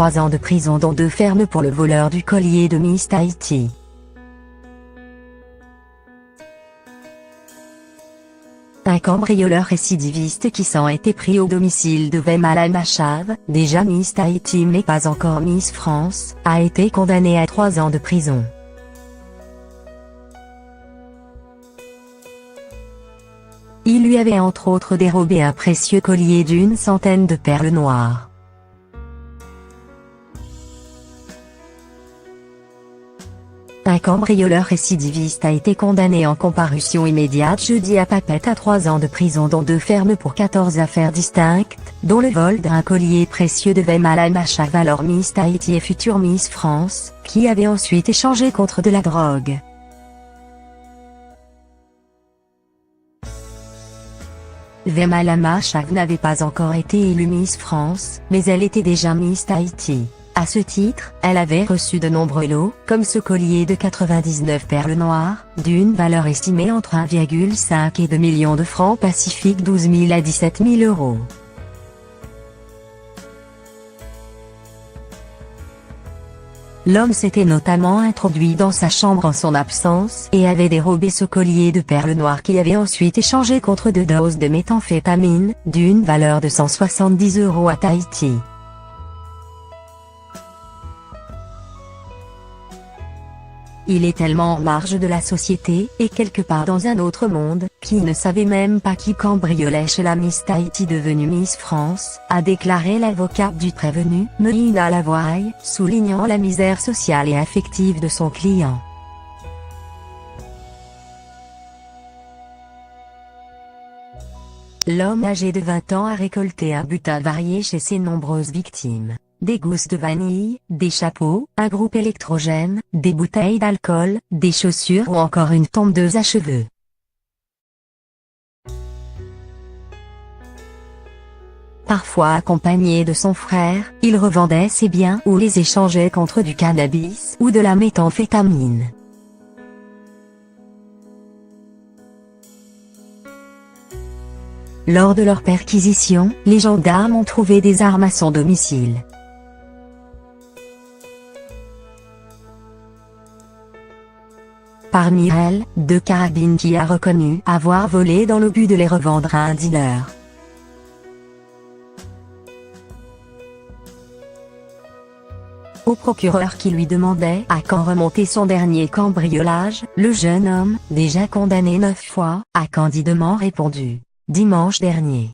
3 ans de prison dont 2 fermes pour le voleur du collier de Miss Tahiti. Un cambrioleur récidiviste qui s'en était pris au domicile de Wema Al-Machave, déjà Miss Tahiti mais pas encore Miss France, a été condamné à 3 ans de prison. Il lui avait entre autres dérobé un précieux collier d'une centaine de perles noires. Un cambrioleur récidiviste a été condamné en comparution immédiate jeudi à Papeete à 3 ans de prison dont 2 fermes pour 14 affaires distinctes, dont le vol d'un collier précieux de Wema Al-Machave alors Miss Tahiti et future Miss France, qui avait ensuite échangé contre de la drogue. Wema Al-Machave n'avait pas encore été élue Miss France, mais elle était déjà Miss Tahiti. À ce titre, elle avait reçu de nombreux lots, comme ce collier de 99 perles noires, d'une valeur estimée entre 1,5 et 2 millions de francs pacifiques 12 000 à 17 000 euros. L'homme s'était notamment introduit dans sa chambre en son absence et avait dérobé ce collier de perles noires qu'il avait ensuite échangé contre 2 doses de méthamphétamine, d'une valeur de 170 € à Tahiti. Il est tellement en marge de la société, et quelque part dans un autre monde, qu'il ne savait même pas qui cambriolait chez la Miss Tahiti devenue Miss France, a déclaré l'avocate du prévenu, Meina Lavoie, soulignant la misère sociale et affective de son client. L'homme âgé de 20 ans a récolté un butin varié chez ses nombreuses victimes. Des gousses de vanille, des chapeaux, un groupe électrogène, des bouteilles d'alcool, des chaussures ou encore une tondeuse à cheveux. Parfois accompagné de son frère, il revendait ses biens ou les échangeait contre du cannabis ou de la méthamphétamine. Lors de leur perquisition, les gendarmes ont trouvé des armes à son domicile. Parmi elles, 2 carabines qu'il a reconnues avoir volées dans le but de les revendre à un dealer. Au procureur qui lui demandait à quand remontait son dernier cambriolage, le jeune homme, déjà condamné 9 fois, a candidement répondu: dimanche dernier.